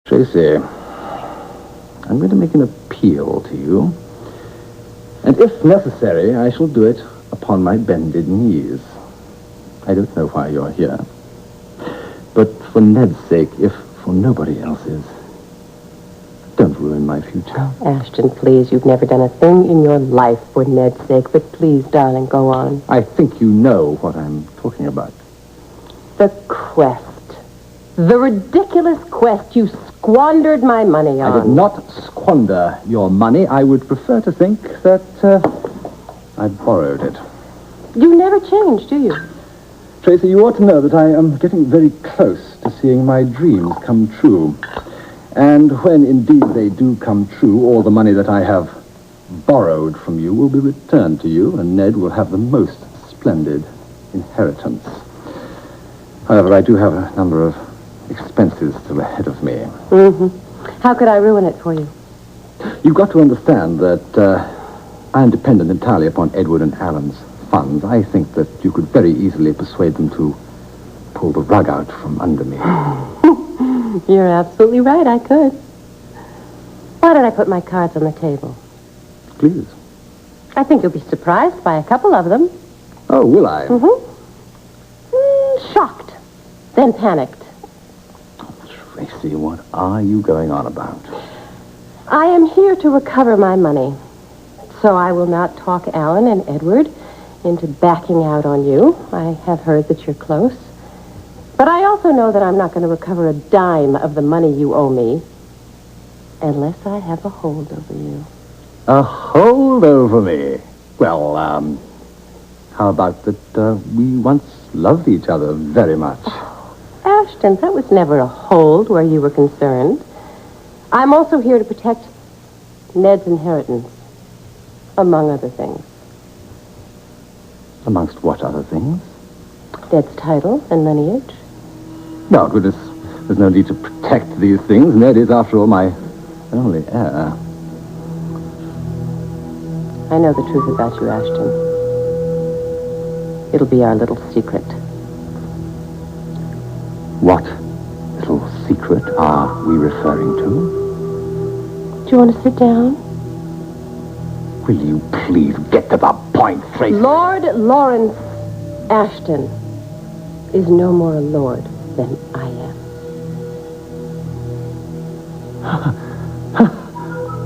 Tracy, I'm going to make an appeal to you. And if necessary, I shall do it upon my bended knees. I don't know why you're here. But for Ned's sake, if for nobody else's, don't ruin my future. Ashton, please, you've never done a thing in your life for Ned's sake, but please, darling, go on. I think you know what I'm talking about. The quest. The ridiculous quest you squandered my money on. I did not squander your money. I would prefer to think that I borrowed it. You never change, do you? Tracy, you ought to know that I am getting very close to seeing my dreams come true. And when indeed they do come true, all the money that I have borrowed from you will be returned to you, and Ned will have the most splendid inheritance. However, I do have a number of expenses still ahead of me. Mm-hmm. How could I ruin it for you? You've got to understand that I'm dependent entirely upon Edward and Alan's funds. I think that you could very easily persuade them to pull the rug out from under me. You're absolutely right, I could. Why don't I put my cards on the table? Please. I think you'll be surprised by a couple of them. Oh, will I? Shocked. Then panicked. Tracy, what are you going on about? I am here to recover my money. So I will not talk Alan and Edward into backing out on you. I have heard that you're close. But I also know that I'm not going to recover a dime of the money you owe me unless I have a hold over you. A hold over me? Well, how about that we once loved each other very much? Oh, Ashton, that was never a hold where you were concerned. I'm also here to protect Ned's inheritance, among other things. Amongst what other things? Ned's title and lineage. No, goodness, there's no need to protect these things. Ned is, after all, my only heir. I know the truth about you, Ashton. It'll be our little secret. What little secret are we referring to? Do you want to sit down? Will you please get to the point, Tracy? Lord Lawrence Ashton is no more a lord than I am.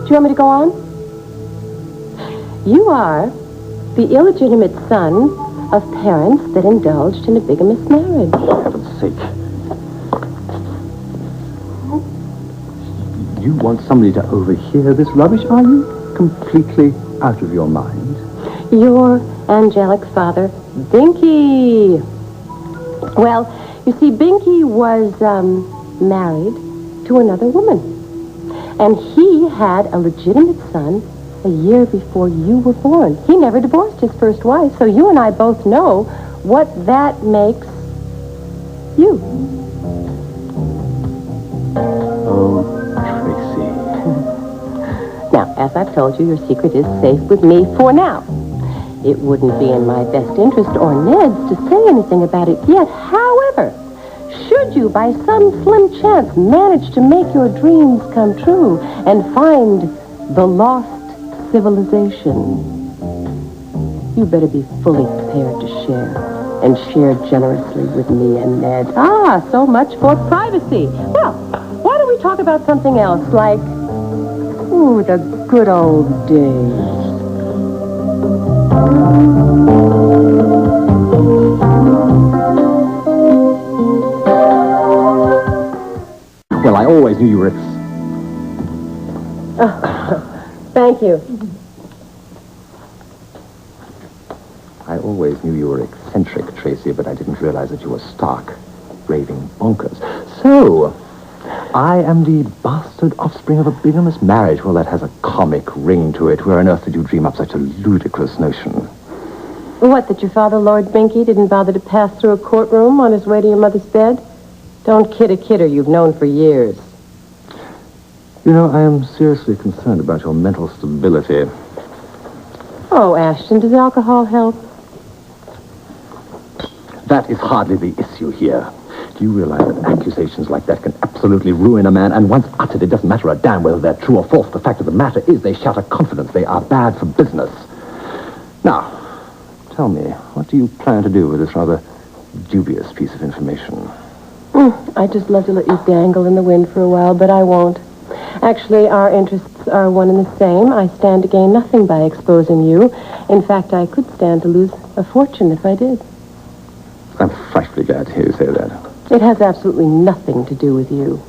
Do you want me to go on? You are the illegitimate son of parents that indulged in a bigamous marriage. For heaven's sake. You want somebody to overhear this rubbish? Are you completely out of your mind? Your angelic father, Binky. Well, you see, Binky was married to another woman. And he had a legitimate son a year before you were born. He never divorced his first wife, so you and I both know what that makes you. Oh, Tracy. Now, as I've told you, your secret is safe with me for now. It wouldn't be in my best interest or Ned's to say anything about it yet. However, should you by some slim chance manage to make your dreams come true and find the lost civilization, you better be fully prepared to share, and share generously with me and Ned. Ah, so much for privacy. Well, why don't we talk about something else, like, ooh, the good old days. Well, I always knew you were... Thank you. I always knew you were eccentric, Tracy, but I didn't realize that you were stark, raving bonkers. So, I am the bastard offspring of a bigamous marriage. Well, that has a comic ring to it. Where on earth did you dream up such a ludicrous notion? What, that your father, Lord Binky, didn't bother to pass through a courtroom on his way to your mother's bed? Don't kid a kidder you've known for years. You know, I am seriously concerned about your mental stability. Oh, Ashton, does alcohol help? That is hardly the issue here. Do you realize that accusations like that can absolutely ruin a man, and once uttered, it doesn't matter a damn whether they're true or false. The fact of the matter is they shatter confidence. They are bad for business. Now, tell me, what do you plan to do with this rather dubious piece of information? I'd just love to let you dangle in the wind for a while, but I won't. Actually, our interests are one and the same. I stand to gain nothing by exposing you. In fact, I could stand to lose a fortune if I did. I'm frightfully glad to hear you say that. It has absolutely nothing to do with you.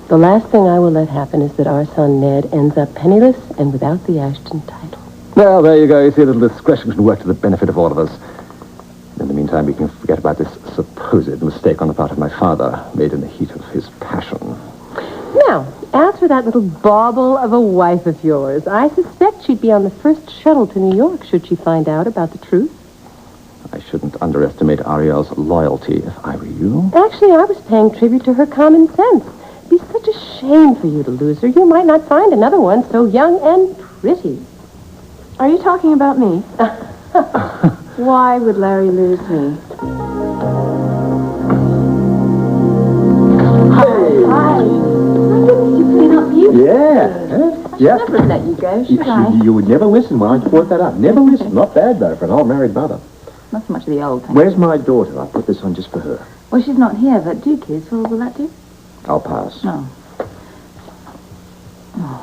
The last thing I will let happen is that our son Ned ends up penniless and without the Ashton title. Well, there you go. You see, a little discretion can work to the benefit of all of us. In the meantime, we can forget about this supposed mistake on the part of my father, made in the heat of his passion. Now, as for that little bauble of a wife of yours, I suspect she'd be on the first shuttle to New York should she find out about the truth. I shouldn't underestimate Ariel's loyalty if I were you. Actually, I was paying tribute to her common sense. It'd be such a shame for you to lose her. You might not find another one so young and pretty. Are you talking about me? Why would Larry lose me? Hi. You've been up beautifully. Yeah. Never let you go, should I? You would never listen when I brought that up. Never listen. Not bad, though, for an old married mother. Not so much the old thing. Where's my daughter? I'll put this on just for her. Well, she's not here, but do kids. Will that do? I'll pass. No. Oh.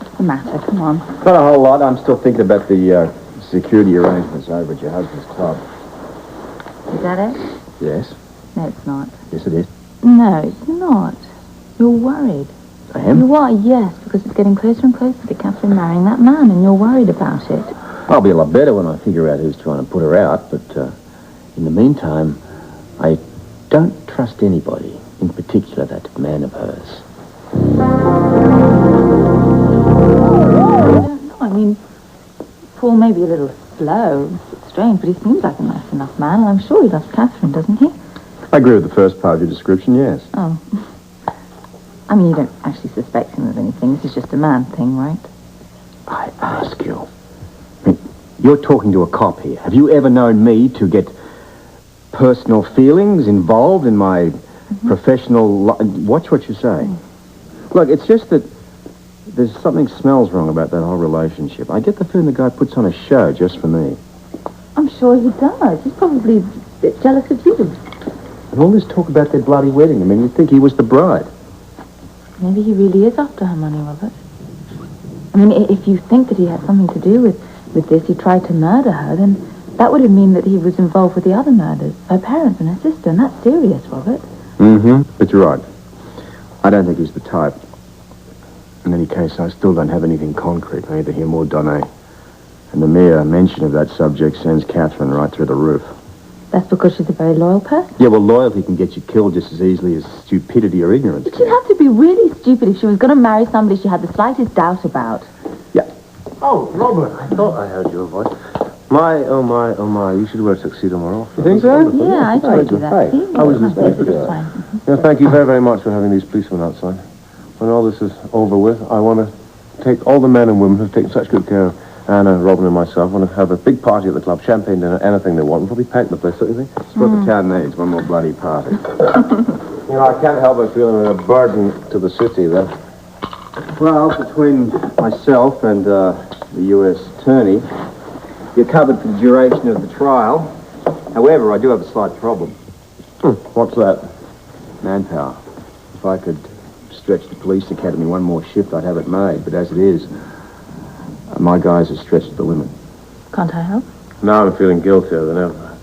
What's the matter? Come on. Not a whole lot. I'm still thinking about the security arrangements over at your husband's club. Is that it? Yes. No, it's not. Yes, it is. No, it's not. You're worried. I am? You are, yes, because it's getting closer and closer to Catherine marrying that man, and you're worried about it. I'll be a lot better when I figure out who's trying to put her out, but in the meantime, I don't trust anybody, in particular that man of hers. I don't know. I mean, Paul may be a little slow, strange, but he seems like a nice enough man, and I'm sure he loves Catherine, doesn't he? I agree with the first part of your description, yes. Oh. I mean, you don't actually suspect him of anything. This is just a man thing, right? I ask you. I mean, you're talking to a cop here. Have you ever known me to get personal feelings involved in my professional life? Watch what you say. Look, it's just that there's something smells wrong about that whole relationship. I get the feeling the guy puts on a show just for me. I'm sure he does. He's probably a bit jealous of you. And all this talk about their bloody wedding, I mean, you'd think he was the bride. Maybe he really is after her money, Robert. I mean, if you think that he had something to do with this, he tried to murder her, then that would have mean that he was involved with the other murders, her parents and her sister, and that's serious, Robert. But you're right. I don't think he's the type. In any case, I still don't have anything concrete, neither him or Donna. And the mere mention of that subject sends Catherine right through the roof. That's because she's a very loyal person? Yeah, well, loyalty can get you killed just as easily as stupidity or ignorance. But she'd have to be really stupid if she was going to marry somebody she had the slightest doubt about. Yeah. Oh, Robert, I thought I heard your voice. Oh my, you should wear a tuxedo more often. You think so? Yeah, I told you that. Hey, See? I was That's listening to fine. Yeah, thank you very, very much for having these policemen outside. When all this is over with, I want to take all the men and women who've taken such good care of Anna, Robin, and myself. I want to have a big party at the club, champagne dinner, anything they want. We'll probably pack the place, don't you think? It's what the town needs, one more bloody party. You know, I can't help but feeling a burden to the city, though. Well, between myself and the U.S. attorney, you're covered for the duration of the trial. However, I do have a slight problem. What's that? Manpower. If I could stretch the police academy one more shift, I'd have it made. But as it is, my guys are stretched to the limit. Can't I help? Now I'm feeling guiltier than ever.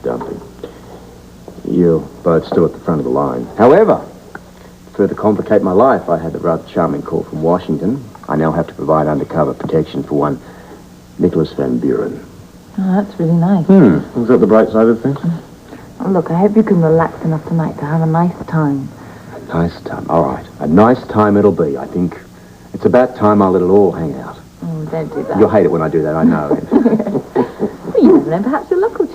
Don't be. You both still at the front of the line. However, to further complicate my life, I had a rather charming call from Washington. I now have to provide undercover protection for one Nicholas Van Buren. Oh, that's really nice. Was that the bright side of things? Oh, look, I hope you can relax enough tonight to have a nice time. A nice time. All right. A nice time it'll be. I think it's about time I let it all hang out. Oh, don't do that. You'll hate it when I do that, I know. Well, you never know. Perhaps your luck will